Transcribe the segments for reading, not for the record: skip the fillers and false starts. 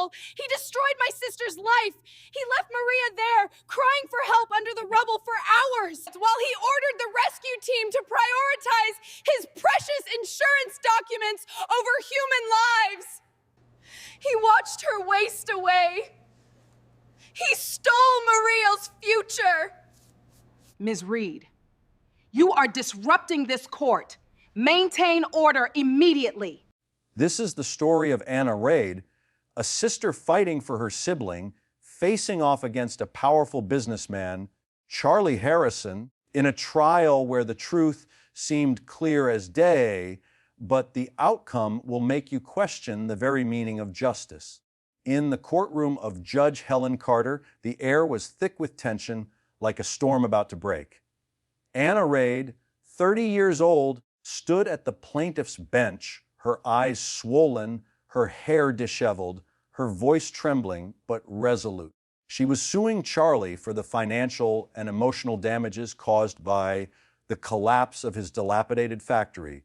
awful. He destroyed my sister's life. He left Maria there, crying for help under the rubble for hours, while he ordered the rescue team to prioritize his precious insurance documents over human lives. He watched her waste away. He stole Maria's future. Ms. Reed, you are disrupting this court. Maintain order immediately. This is the story of Anna Reid, a sister fighting for her sibling, facing off against a powerful businessman, Charlie Harrison, in a trial where the truth seemed clear as day, but the outcome will make you question the very meaning of justice. In the courtroom of Judge Helen Carter, the air was thick with tension, like a storm about to break. Anna Reid, 30 years old, stood at the plaintiff's bench, her eyes swollen, her hair disheveled, her voice trembling but resolute. She was suing Charlie for the financial and emotional damages caused by the collapse of his dilapidated factory,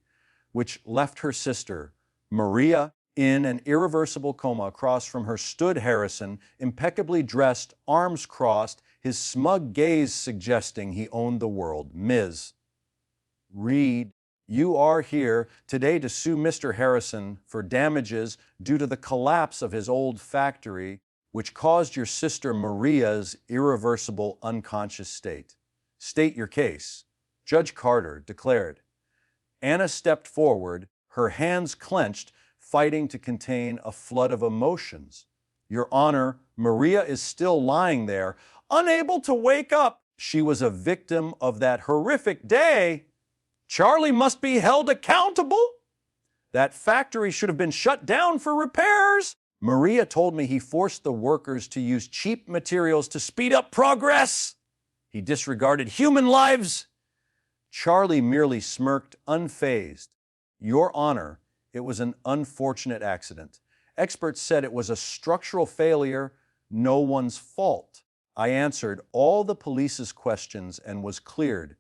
which left her sister, Maria, in an irreversible coma. Across from her stood Harrison, impeccably dressed, arms crossed, his smug gaze suggesting he owned the world. Ms. Reed, you are here today to sue Mr. Harrison for damages due to the collapse of his old factory, which caused your sister Maria's irreversible unconscious state. State your case. Judge Carter declared. Anna stepped forward, her hands clenched, fighting to contain a flood of emotions. Your Honor, Maria is still lying there, unable to wake up. She was a victim of that horrific day. Charlie must be held accountable. That factory should have been shut down for repairs. Maria told me he forced the workers to use cheap materials to speed up progress. He disregarded human lives. Charlie merely smirked, unfazed. Your Honor, it was an unfortunate accident. Experts said it was a structural failure, no one's fault. I answered all the police's questions and was cleared.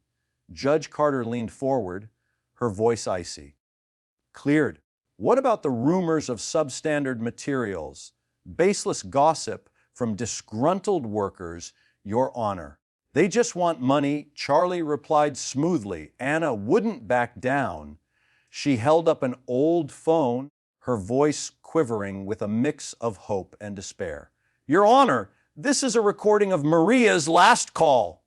Judge Carter leaned forward, her voice icy. Cleared. What about the rumors of substandard materials, baseless gossip from disgruntled workers, Your Honor? They just want money, Charlie replied smoothly. Anna wouldn't back down. She held up an old phone, her voice quivering with a mix of hope and despair. Your Honor, this is a recording of Maria's last call.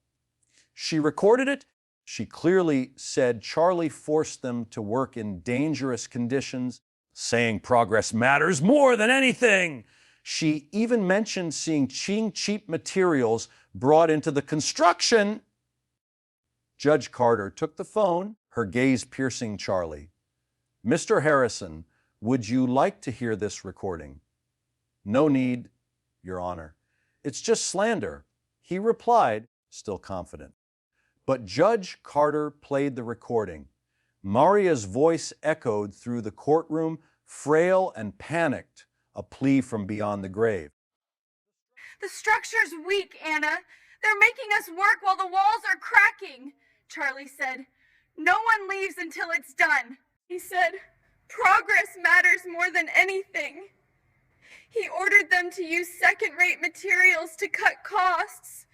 She recorded it. She clearly said Charlie forced them to work in dangerous conditions, saying progress matters more than anything. She even mentioned seeing cheap materials brought into the construction. Judge Carter took the phone, her gaze piercing Charlie. Mr. Harrison, would you like to hear this recording? No need, Your Honor. It's just slander, he replied, still confident. But Judge Carter played the recording. Maria's voice echoed through the courtroom, frail and panicked, a plea from beyond the grave. The structure's weak, Anna. They're making us work while the walls are cracking, Charlie said. No one leaves until it's done. He said, progress matters more than anything. He ordered them to use second-rate materials to cut costs.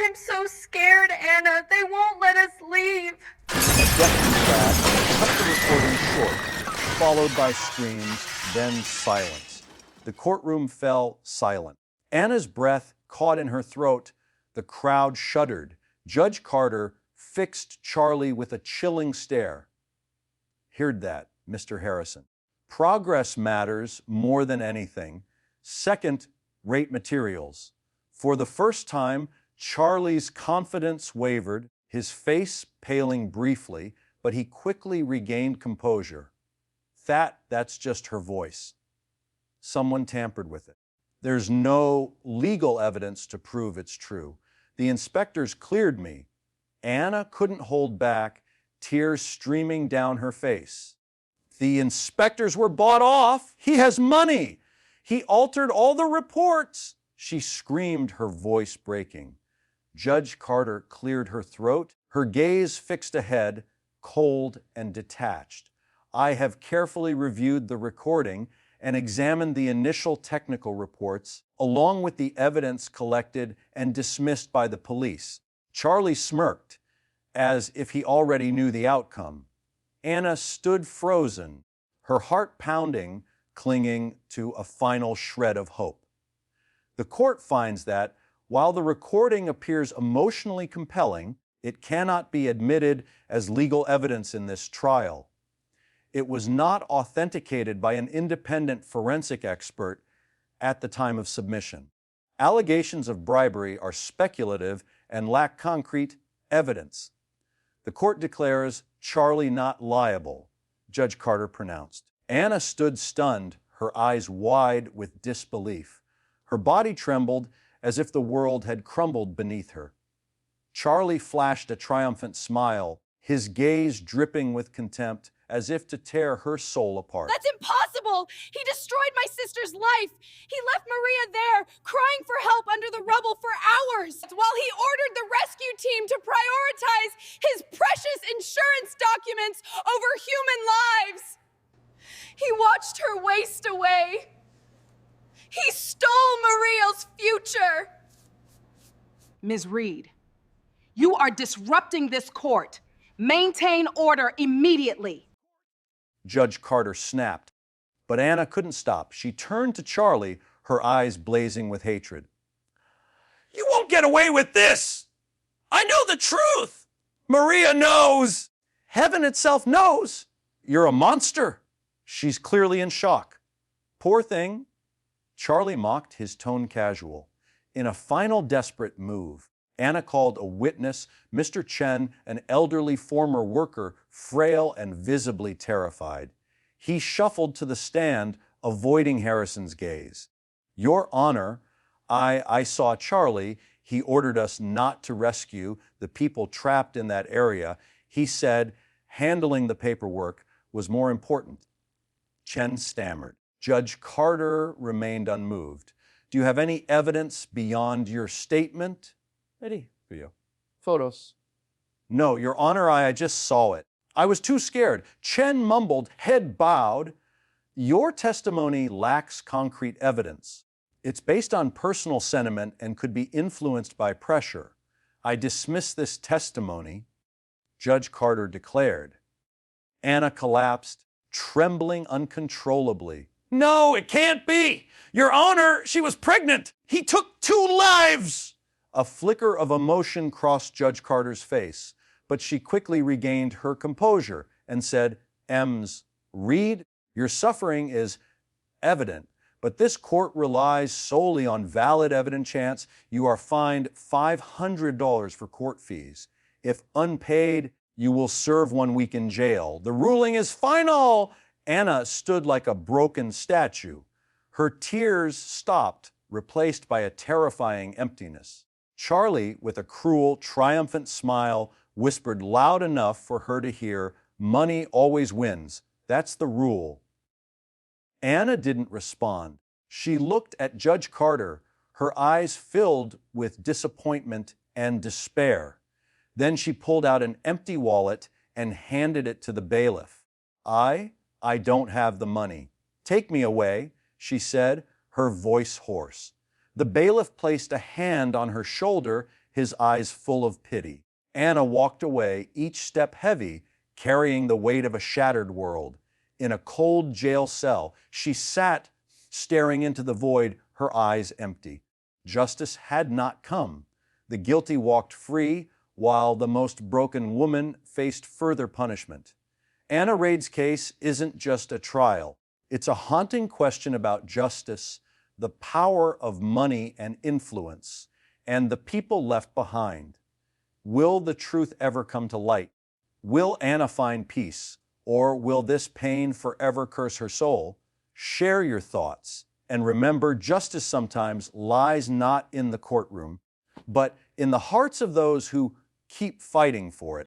I'm so scared, Anna. They won't let us leave. A deputy back cut the recording short, followed by screams, then silence. The courtroom fell silent. Anna's breath caught in her throat. The crowd shuddered. Judge Carter fixed Charlie with a chilling stare. Heard that, Mr. Harrison. Progress matters more than anything. Second-rate materials. For the first time, Charlie's confidence wavered, his face paling briefly, but he quickly regained composure. That's just her voice. Someone tampered with it. There's no legal evidence to prove it's true. The inspectors cleared me. Anna couldn't hold back, tears streaming down her face. The inspectors were bought off. He has money. He altered all the reports. She screamed, her voice breaking. Judge Carter cleared her throat, her gaze fixed ahead, cold and detached. I have carefully reviewed the recording, and examined the initial technical reports, along with the evidence collected and dismissed by the police. Charlie smirked, as if he already knew the outcome. Anna stood frozen, her heart pounding, clinging to a final shred of hope. The court finds that, while the recording appears emotionally compelling, it cannot be admitted as legal evidence in this trial. It was not authenticated by an independent forensic expert at the time of submission. Allegations of bribery are speculative and lack concrete evidence. The court declares Charlie not liable, Judge Carter pronounced. Anna stood stunned, her eyes wide with disbelief. Her body trembled as if the world had crumbled beneath her. Charlie flashed a triumphant smile, his gaze dripping with contempt, as if to tear her soul apart. That's impossible! He destroyed my sister's life! He left Maria there, crying for help under the rubble for hours, while he ordered the rescue team to prioritize his precious insurance documents over human lives! He watched her waste away. He stole Maria's future! Ms. Reed, you are disrupting this court. Maintain order immediately. Judge Carter snapped, but Anna couldn't stop. She turned to Charlie, her eyes blazing with hatred. "You won't get away with this! I know the truth! Maria knows! Heaven itself knows! You're a monster!" She's clearly in shock. Poor thing. Charlie mocked, his tone casual. In a final desperate move, Anna called a witness, Mr. Chen, an elderly former worker, frail and visibly terrified. He shuffled to the stand, avoiding Harrison's gaze. "Your Honor, I saw Charlie. He ordered us not to rescue the people trapped in that area. He said handling the paperwork was more important." Chen stammered. Judge Carter remained unmoved. "Do you have any evidence beyond your statement?" "Ready for you. Photos." "No, Your Honor, I just saw it. I was too scared." Chen mumbled, head bowed. "Your testimony lacks concrete evidence. It's based on personal sentiment and could be influenced by pressure. I dismiss this testimony," Judge Carter declared. Anna collapsed, trembling uncontrollably. "No, it can't be! Your Honor, she was pregnant! He took 2 lives!" A flicker of emotion crossed Judge Carter's face, but she quickly regained her composure and said, "Ms. Reed, your suffering is evident, but this court relies solely on valid evidence chance. You are fined $500 for court fees. If unpaid, you will serve 1 week in jail. The ruling is final!" Anna stood like a broken statue. Her tears stopped, replaced by a terrifying emptiness. Charlie, with a cruel, triumphant smile, whispered loud enough for her to hear, "Money always wins. That's the rule." Anna didn't respond. She looked at Judge Carter, her eyes filled with disappointment and despair. Then she pulled out an empty wallet and handed it to the bailiff. I don't have the money. "Take me away," she said, her voice hoarse. The bailiff placed a hand on her shoulder, his eyes full of pity. Anna walked away, each step heavy, carrying the weight of a shattered world. In a cold jail cell, she sat, staring into the void, her eyes empty. Justice had not come. The guilty walked free, while the most broken woman faced further punishment. Anna Raid's case isn't just a trial. It's a haunting question about justice, the power of money and influence, and the people left behind. Will the truth ever come to light? Will Anna find peace, or will this pain forever curse her soul? Share your thoughts, and remember, justice sometimes lies not in the courtroom, but in the hearts of those who keep fighting for it.